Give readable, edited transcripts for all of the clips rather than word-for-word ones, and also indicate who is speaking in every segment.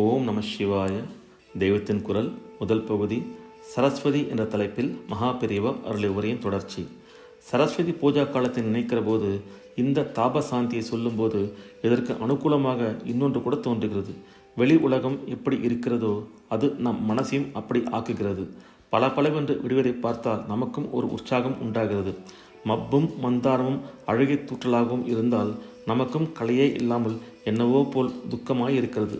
Speaker 1: ஓம் நம சிவாய. தெய்வத்தின் குரல் முதல் பகுதி சரஸ்வதி என்ற தலைப்பில் மகா பெரியவா அருளிய உரையின் தொடர்ச்சி. சரஸ்வதி பூஜா காலத்தை நினைக்கிற போது இந்த தாபசாந்தியை சொல்லும்போது இதற்கு அனுகூலமாக இன்னொன்று கூட தோன்றுகிறது. வெளி உலகம் எப்படி இருக்கிறதோ அது நம் மனசையும் அப்படி ஆக்குகிறது. பல பலவென்று விடுவதை பார்த்தால் நமக்கும் ஒரு உற்சாகம் உண்டாகிறது. மப்பும் மந்தாரமும் அழுகை தூற்றலாகவும் இருந்தால் நமக்கும் கலையே இல்லாமல் என்னவோ போல் துக்கமாய் இருக்கிறது.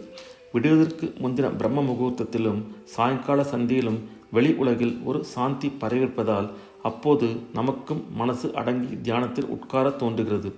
Speaker 1: விடுவதற்கு முந்தின பிரம்ம முகூர்த்தத்திலும் சாயங்கால சந்தியிலும் வெளி உலகில் ஒரு சாந்தி பரவிருப்பதால் அப்போது நமக்கும் மனசு அடங்கி தியானத்தில் உட்கார தோன்றுகிறது.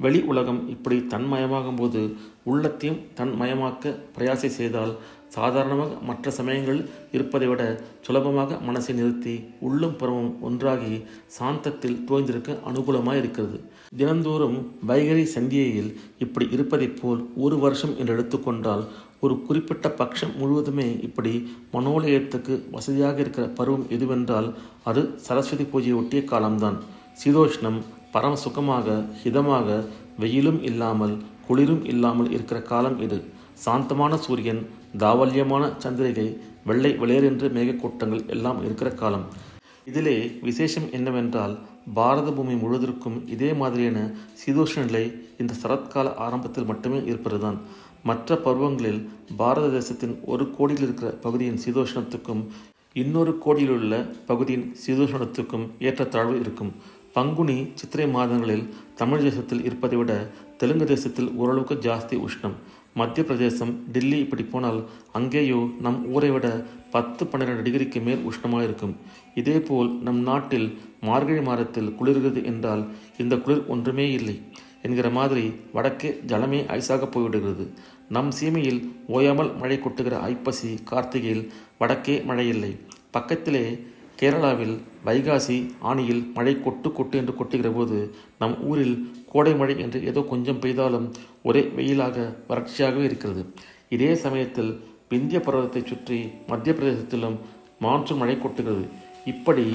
Speaker 1: வெளி உலகம் இப்படி தன்மயமாகும் போது உள்ளத்தையும் தன்மயமாக்க பிரயாசை செய்தால் சாதாரணமாக மற்ற சமயங்களில் இருப்பதை விட சுலபமாக மனசை நிறுத்தி உள்ளும் புறமும் ஒன்றாகி சாந்தத்தில் தோய்ந்திருக்க அனுகூலமாக இருக்கிறது. தினந்தோறும் வைகரி சந்தியையில் இப்படி இருப்பதைப் போல் ஒரு வருஷம் என்று எடுத்துக்கொண்டால் ஒரு குறிப்பிட்ட பட்சம் முழுவதுமே இப்படி மனோலயத்துக்கு வசதியாக இருக்கிற பருவம் எதுவென்றால் அது சரஸ்வதி பூஜையை ஒட்டிய காலம்தான். சீதோஷ்ணம் பரம சுகமாக ஹிதமாக வெயிலும் இல்லாமல் குளிரும் இல்லாமல் இருக்கிற காலம் இது. சாந்தமான சூரியன், தாவல்யமான சந்திரிகை, வெள்ளை வெளியரென்று மேகக்கூட்டங்கள் எல்லாம் இருக்கிற காலம். இதிலே விசேஷம் என்னவென்றால் பாரத பூமி முழுவதற்கும் இதே மாதிரியான சீதோஷ்ண நிலை இந்த சரத்கால ஆரம்பத்தில் மட்டுமே இருப்பதுதான். மற்ற பருவங்களில் பாரத தேசத்தின் ஒரு கோடியில் இருக்கிற பகுதியின் சீதோஷ்ணத்துக்கும் இன்னொரு கோடியில் உள்ள பகுதியின் சீதோஷ்ணத்துக்கும் ஏற்றத்தாழ்வு இருக்கும். பங்குனி சித்திரை மாதங்களில் தமிழ் தேசத்தில் இருப்பதை விட தெலுங்கு தேசத்தில் ஓரளவுக்கு ஜாஸ்தி உஷ்ணம். மத்திய பிரதேசம், டில்லி இப்படி போனால் அங்கேயோ நம் ஊரை விட 10-12 டிகிரிக்கு மேல் உஷ்ணமாக இருக்கும். இதேபோல் நம் நாட்டில் மார்கழி மாதத்தில் குளிர்கிறது என்றால் இந்த குளிர் ஒன்றுமே இல்லை என்கிற மாதிரி வடக்கே ஜலமே ஐஸாக போய்விடுகிறது. நம் சீமையில் ஓயாமல் மழை கொட்டுகிற ஐப்பசி கார்த்திகையில் வடக்கே மழை இல்லை. பக்கத்திலே கேரளாவில் வைகாசி ஆணியில் மழை கொட்டு கொட்டு என்று கொட்டுகிற போது நம் ஊரில் கோடை மழை என்று ஏதோ கொஞ்சம் பெய்தாலும் ஒரே வெயிலாக வறட்சியாகவே இருக்கிறது. இதே சமயத்தில் விந்திய பர்வதத்தை சுற்றி மத்திய பிரதேசத்திலும் மான்சூன் மழை கொட்டுகிறது. இப்படி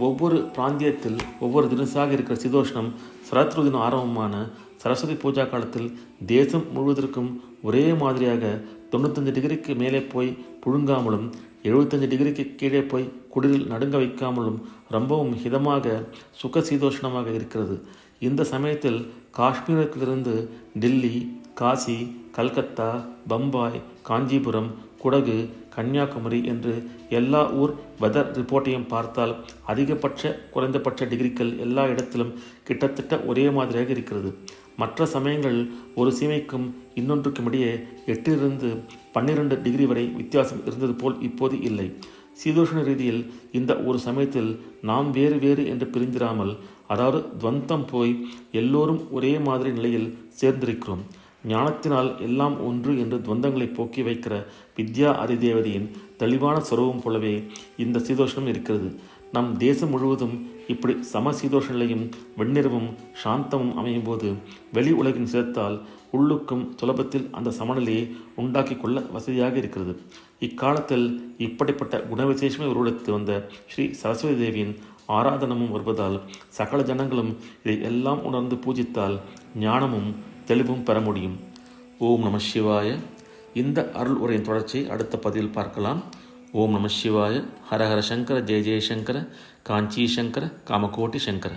Speaker 1: ஒவ்வொரு பிராந்தியத்தில் ஒவ்வொரு தினசாக இருக்கிற சீதோஷ்ணம் சரத்ருதின ஆரம்பமான சரஸ்வதி பூஜா காலத்தில் தேசம் முழுவதற்கும் ஒரே மாதிரியாக 95 டிகிரிக்கு மேலே போய் புழுங்காமலும் 75 டிகிரிக்கு கீழே போய் குளிரில் நடுங்க வைக்காமலும் ரொம்பவும் ஹிதமாக சுக சீதோஷ்ணமாக இருக்கிறது. இந்த சமயத்தில் காஷ்மீரத்திலிருந்து டில்லி, காசி, கல்கத்தா, பம்பாய், காஞ்சிபுரம், குடகு, கன்னியாகுமரி என்று எல்லா ஊர் வெதர் ரிப்போர்ட்டையும் பார்த்தால் அதிகபட்ச குறைந்தபட்ச டிகிரிகள் எல்லா இடத்திலும் கிட்டத்தட்ட ஒரே மாதிரியாக இருக்கிறது. மற்ற சமயங்கள் ஒரு சீமைக்கும் இன்னொன்றுக்கும் இடையே 8-12 டிகிரி வரை வித்தியாசம் இருந்தது போல் இப்போது இல்லை. சீதோஷ்ண ரீதியில் இந்த ஒரு சமயத்தில் நாம் வேறு வேறு என்று பிரிந்திராமல், அதாவது துவந்தம் போய் எல்லோரும் ஒரே மாதிரி நிலையில் சேர்ந்திருக்கிறோம். ஞானத்தினால் எல்லாம் ஒன்று என்று துவந்தங்களை போக்கி வைக்கிற வித்யா அதிதேவதையின் தெளிவான சொரூபம் போலவே இந்த சீதோஷ்ணம் இருக்கிறது. நம் தேசம் முழுவதும் இப்படி சம சீதோஷ நிலையும் வெண்ணிறமும் சாந்தமும் அமையும் போது வெளி உலகின் சேர்த்தால் உள்ளுக்கும் சுலபத்தில் அந்த சமநிலையை உண்டாக்கி கொள்ள வசதியாக இருக்கிறது. இக்காலத்தில் இப்படிப்பட்ட குணவிசேஷமே உருவெடுத்து வந்த ஸ்ரீ சரஸ்வதி தேவியின் ஆராதனமும் வருவதால் சகல ஜனங்களும் இதை எல்லாம் உணர்ந்து பூஜித்தால் ஞானமும் தெளிவும் பெற முடியும். ஓம் நம சிவாய. இந்த அருள் உரையின் தொடர்ச்சியை அடுத்த பதிவில் பார்க்கலாம். ஓம் நம சிவாய. ஹரஹர சங்கர, ஜெய ஜெயசங்கர, காஞ்சி சங்கர, காமகோட்டி சங்கர.